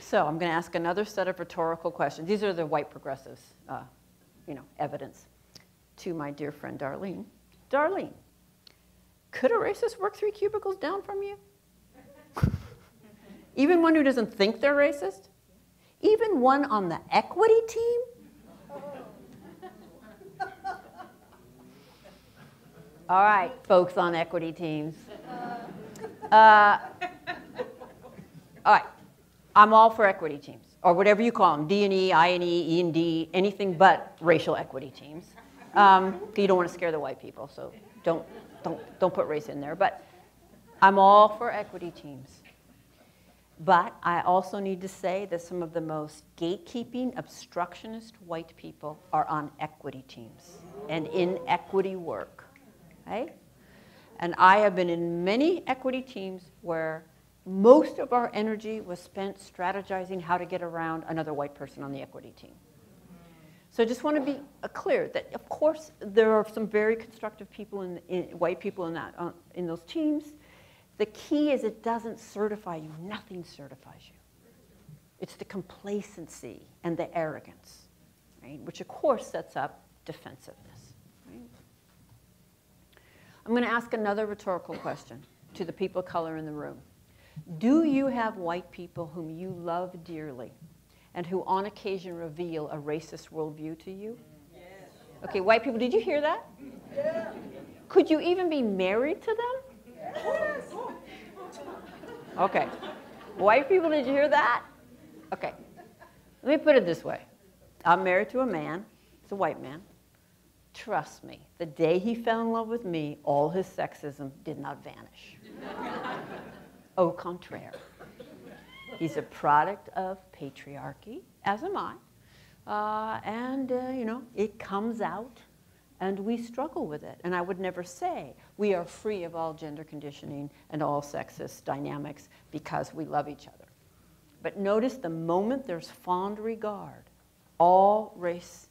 So I'm going to ask another set of rhetorical questions. These are the white progressives, evidence to my dear friend Darlene. Darlene, could a racist work 3 cubicles down from you? Even one who doesn't think they're racist? Even one on the equity team? All right, folks on equity teams. All right, I'm all for equity teams, or whatever you call them, D&E, I&E, E&D, anything but racial equity teams. You don't want to scare the white people, so don't put race in there. But I'm all for equity teams. But I also need to say that some of the most gatekeeping, obstructionist white people are on equity teams and in equity work. Right? And I have been in many equity teams where most of our energy was spent strategizing how to get around another white person on the equity team. So I just want to be clear that, of course, there are some very constructive people, white people in those teams. The key is it doesn't certify you. Nothing certifies you. It's the complacency and the arrogance, right? Which, of course, sets up defensiveness. Right? I'm going to ask another rhetorical question to the people of color in the room. Do you have white people whom you love dearly and who on occasion reveal a racist worldview to you? Yes. Okay, white people, did you hear that? Yeah. Could you even be married to them? Yes. Okay. White people, did you hear that? Okay. Let me put it this way. I'm married to a man. He's a white man. Trust me, the day he fell in love with me, all his sexism did not vanish. Au contraire. He's a product of patriarchy, as am I. It comes out, and we struggle with it. And I would never say we are free of all gender conditioning and all sexist dynamics because we love each other. But notice the moment there's fond regard, all race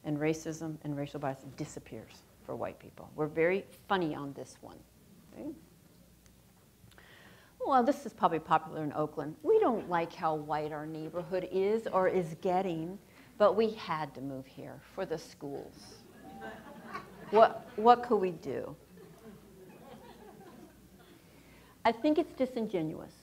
and racism and racial bias disappears for white people. We're very funny on this one. Okay? Well, this is probably popular in Oakland. We don't like how white our neighborhood is or is getting, but we had to move here for the schools. What could we do? I think it's disingenuous.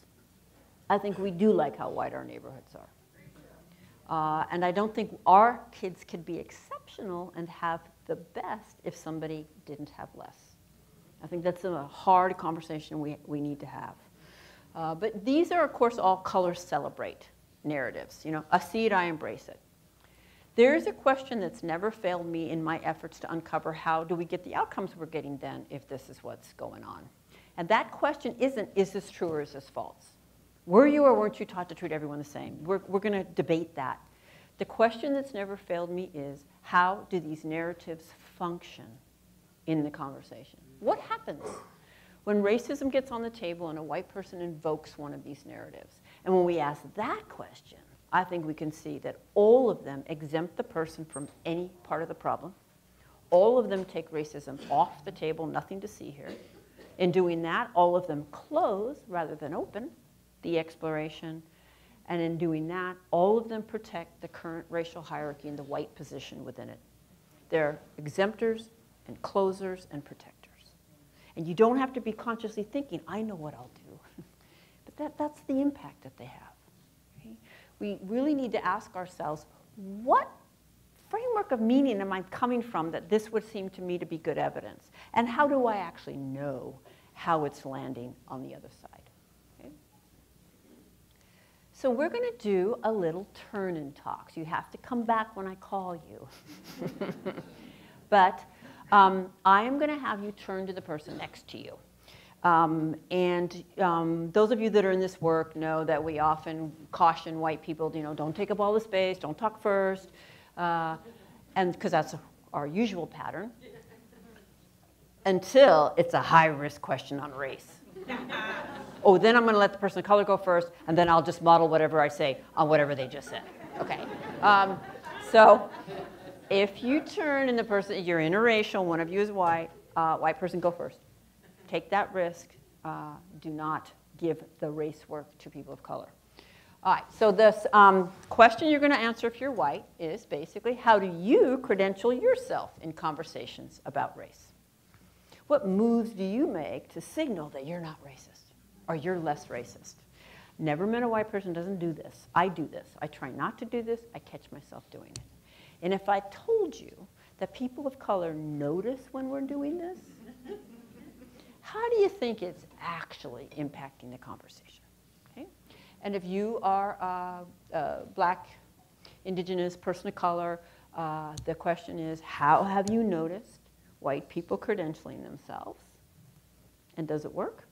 I think we do like how white our neighborhoods are. And I don't think our kids could be exceptional and have the best if somebody didn't have less. I think that's a hard conversation we need to have. But these are, of course, all colors celebrate narratives. You know, I see it, I embrace it. There's a question that's never failed me in my efforts to uncover how do we get the outcomes we're getting then if this is what's going on. And that question isn't, is this true or is this false? Were you or weren't you taught to treat everyone the same? We're going to debate that. The question that's never failed me is, how do these narratives function in the conversation? What happens when racism gets on the table and a white person invokes one of these narratives? And when we ask that question, I think we can see that all of them exempt the person from any part of the problem. All of them take racism off the table, nothing to see here. In doing that, all of them close rather than open the exploration. And in doing that, all of them protect the current racial hierarchy and the white position within it. They're exemptors and closers and protectors. And you don't have to be consciously thinking, I know what I'll do. But that's the impact that they have. Okay? We really need to ask ourselves, what framework of meaning am I coming from that this would seem to me to be good evidence? And how do I actually know how it's landing on the other side? Okay? So we're going to do a little turn-in talks. You have to come back when I call you. But I am going to have you turn to the person next to you. Those of you that are in this work know that we often caution white people, don't take up all the space, don't talk first, and because that's our usual pattern, until it's a high-risk question on race. Oh, then I'm going to let the person of color go first, and then I'll just model whatever I say on whatever they just said. Okay. So if you turn and the person, you're interracial, one of you is white, white person, go first. Take that risk. Do not give the race work to people of color. All right, so this question you're going to answer if you're white is basically, how do you credential yourself in conversations about race? What moves do you make to signal that you're not racist or you're less racist? Never met a white person who doesn't do this. I do this. I try not to do this. I catch myself doing it. And if I told you that people of color notice when we're doing this, how do you think it's actually impacting the conversation? Okay? And if you are black, indigenous, person of color, the question is, how have you noticed white people credentialing themselves? And does it work?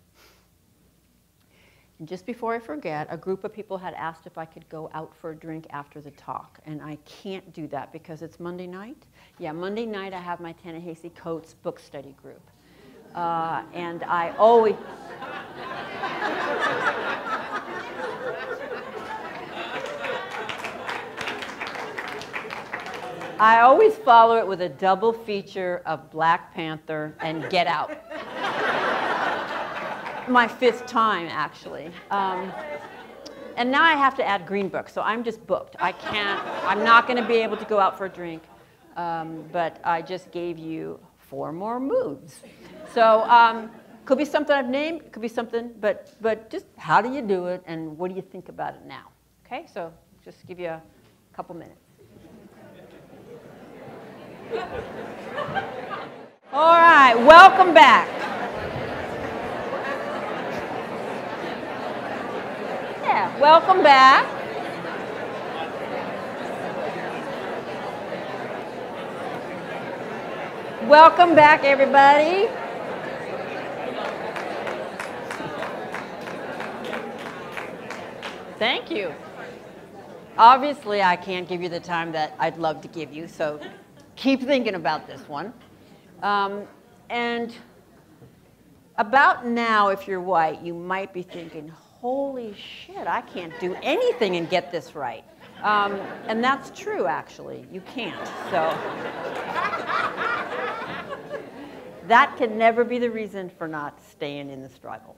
And just before I forget, a group of people had asked if I could go out for a drink after the talk, and I can't do that because it's Monday night. Yeah, Monday night I have my Ta-Nehisi Coates book study group. And I always... I always follow it with a double feature of Black Panther and Get Out. My 5th time, actually. And now I have to add Green Book, so I'm just booked. I'm not going to be able to go out for a drink, but I just gave you 4 more moods. So could be something I've named, could be something, but just how do you do it, and what do you think about it now? Okay, so just give you a couple minutes. All right, welcome back. Yeah, welcome back. Welcome back, everybody. Thank you. Obviously, I can't give you the time that I'd love to give you, so keep thinking about this one. And about now, if you're white, you might be thinking, holy shit, I can't do anything and get this right. And that's true, actually. You can't. So that can never be the reason for not staying in the struggle.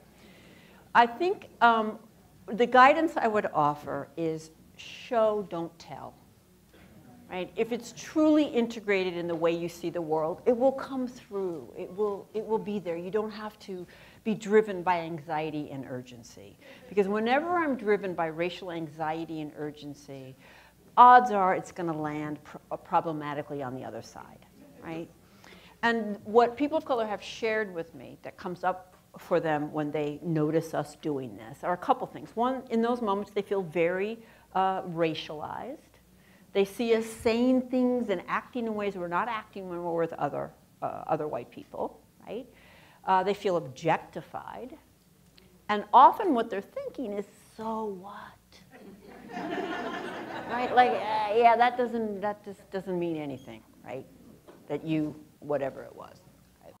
I think the guidance I would offer is show, don't tell. Right? If it's truly integrated in the way you see the world, it will come through. It will be there. You don't have to be driven by anxiety and urgency. Because whenever I'm driven by racial anxiety and urgency, odds are it's going to land problematically on the other side. Right? And what people of color have shared with me that comes up for them when they notice us doing this are a couple things. One, in those moments, they feel very racialized. They see us saying things and acting in ways we're not acting when we're with other white people, right? They feel objectified. And often what they're thinking is, so what? Right? Like, yeah, that just doesn't mean anything, right? That you, whatever it was. Right?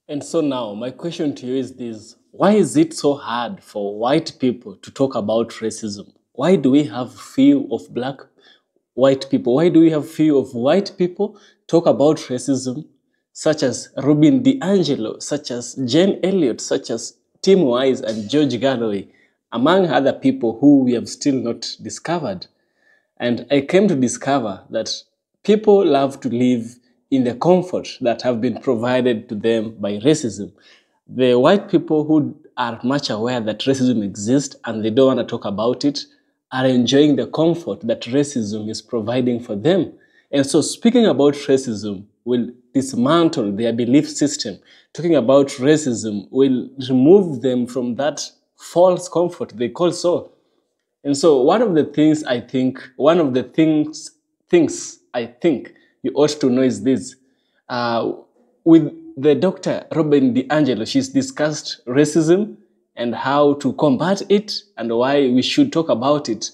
And so now, my question to you is this. Why is it so hard for white people to talk about racism? Why do we have fear of white people? Why do we have fear of white people talk about racism, such as Robin DiAngelo, such as Jane Elliott, such as Tim Wise and George Galloway, among other people who we have still not discovered? And I came to discover that people love to live in the comfort that have been provided to them by racism. The white people who are much aware that racism exists and they don't want to talk about it are enjoying the comfort that racism is providing for them. And so speaking about racism will dismantle their belief system. Talking about racism will remove them from that false comfort they call so. And so one of the things I think you ought to know is this. With the Dr. Robin DiAngelo, she's discussed racism and how to combat it and why we should talk about it.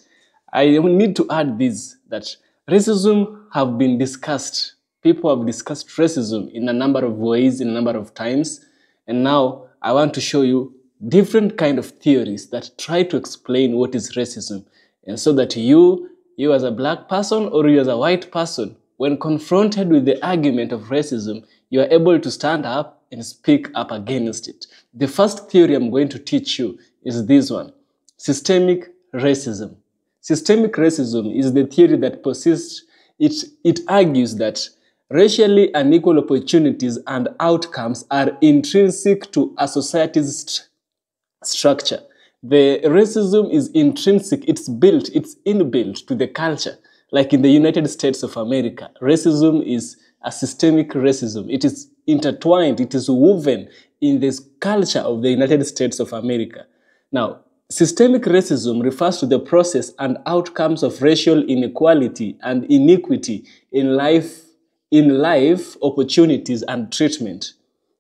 I need to add this, that racism have been discussed. People have discussed racism in a number of ways, in a number of times. And now I want to show you different kind of theories that try to explain what is racism. And so that you as a black person or you as a white person, when confronted with the argument of racism, you are able to stand up and speak up against it. The first theory I'm going to teach you is this one: systemic racism. Systemic racism is the theory that persists. It argues that racially unequal opportunities and outcomes are intrinsic to a society's structure. The racism is intrinsic, it's inbuilt to the culture. Like in the United States of America, racism is a systemic racism. It is intertwined, it is woven in this culture of the United States of America. Now, systemic racism refers to the process and outcomes of racial inequality and iniquity in life, opportunities, and treatment.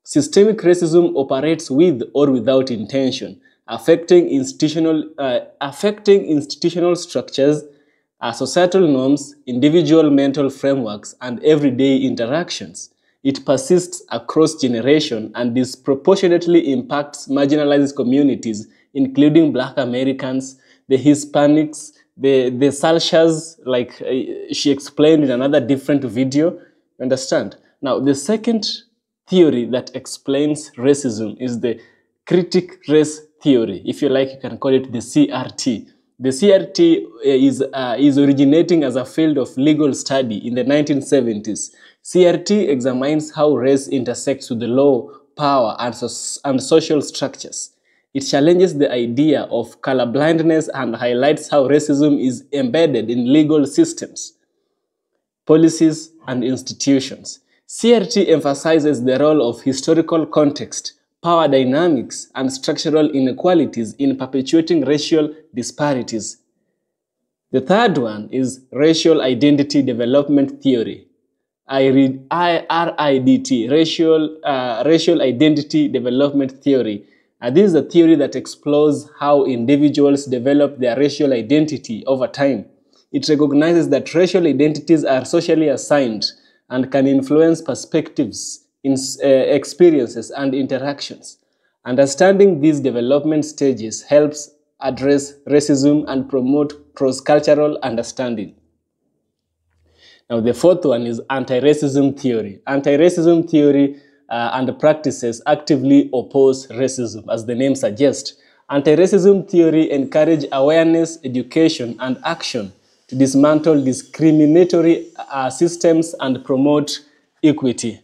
Systemic racism operates with or without intention, affecting institutional structures, societal norms, individual mental frameworks, and everyday interactions. It persists across generations and disproportionately impacts marginalized communities, including Black Americans, the Hispanics, the Salshas, like she explained in another different video. You understand? Now, the second theory that explains racism is the critic race theory. If you like, you can call it the CRT. The CRT is originating as a field of legal study in the 1970s. CRT examines how race intersects with the law, power, and social structures. It challenges the idea of colorblindness and highlights how racism is embedded in legal systems, policies, and institutions. CRT emphasizes the role of historical context, power dynamics, and structural inequalities in perpetuating racial disparities. The third one is racial identity development theory. RIDT, racial identity development theory. This is a theory that explores how individuals develop their racial identity over time. It recognizes that racial identities are socially assigned and can influence perspectives, experiences, and interactions. Understanding these development stages helps address racism and promote cross-cultural understanding. Now, the fourth one is anti-racism theory. Anti-racism theory and practices actively oppose racism, as the name suggests. Anti-racism theory encourages awareness, education, and action to dismantle discriminatory systems and promote equity.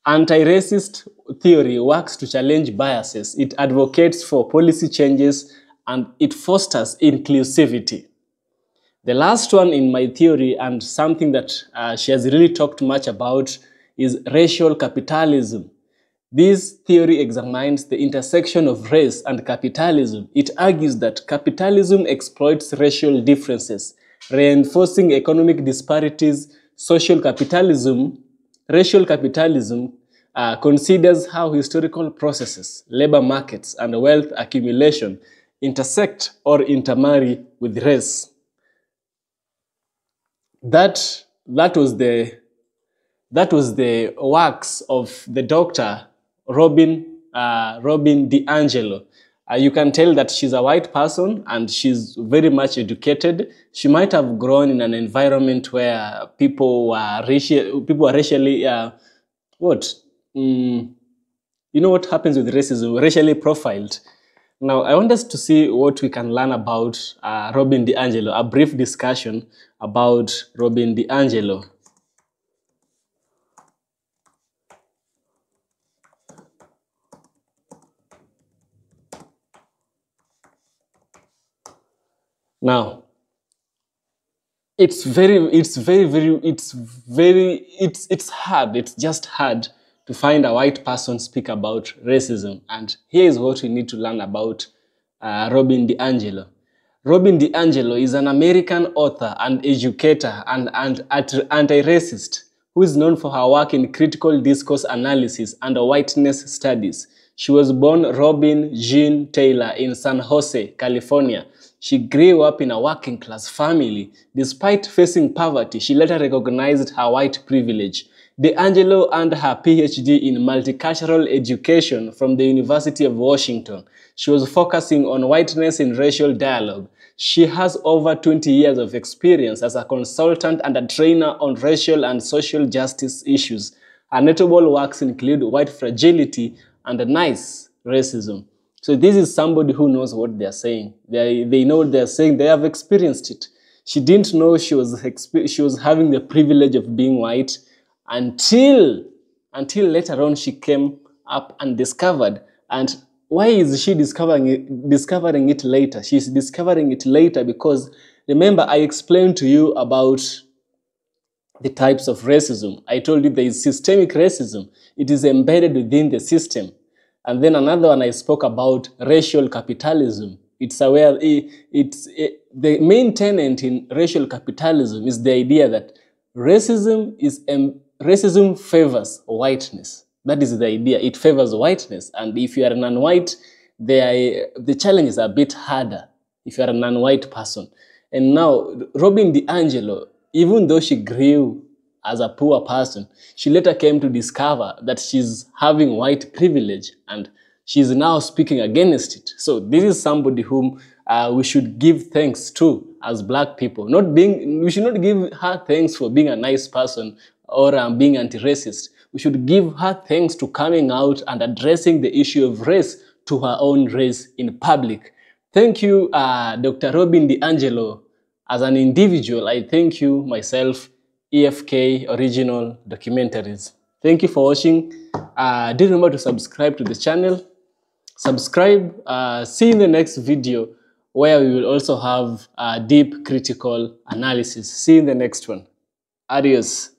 Anti-racist theory works to challenge biases. It advocates for policy changes and it fosters inclusivity. The last one in my theory, and something that she has really talked much about, is racial capitalism. This theory examines the intersection of race and capitalism. It argues that capitalism exploits racial differences, reinforcing economic disparities. Racial capitalism considers how historical processes, labor markets, and wealth accumulation intersect or intermarry with race. That was the works of the Dr. Robin DiAngelo. You can tell that she's a white person and she's very much educated. She might have grown in an environment where people are racially, you know what happens with racism, racially profiled. Now, I want us to see what we can learn about Robin DiAngelo, a brief discussion about Robin DiAngelo. Now, it's just hard to find a white person speak about racism. And here is what we need to learn about Robin DiAngelo. Robin DiAngelo is an American author and educator and anti-racist who is known for her work in critical discourse analysis and whiteness studies. She was born Robin Jean Taylor in San Jose, California. She grew up in a working-class family. Despite facing poverty, she later recognized her white privilege. DiAngelo earned her PhD in multicultural education from the University of Washington. She was focusing on whiteness in racial dialogue. She has over 20 years of experience as a consultant and a trainer on racial and social justice issues. Her notable works include White Fragility and Nice Racism. So this is somebody who knows what they're saying. They know what they're saying. They have experienced it. She didn't know she was having the privilege of being white until later on she came up and discovered. And why is she discovering it later? She's discovering it later because, remember, I explained to you about the types of racism. I told you there is systemic racism. It is embedded within the system. And then another one I spoke about, racial capitalism. The main tenet in racial capitalism is the idea that racism favors whiteness. That is the idea. It favors whiteness. And if you are non-white, the challenge is a bit harder if you are a non-white person. And now, Robin DiAngelo, even though she grew as a poor person, she later came to discover that she's having white privilege and she's now speaking against it. So this is somebody whom we should give thanks to as Black people. We should not give her thanks for being a nice person or being anti-racist. We should give her thanks to coming out and addressing the issue of race to her own race in public. Thank you, Dr. Robin DiAngelo. As an individual, I thank you myself, EFK Original Documentaries. Thank you for watching. Do remember to subscribe to the channel. Subscribe. See you in the next video where we will also have deep critical analysis. See you in the next one. Adios.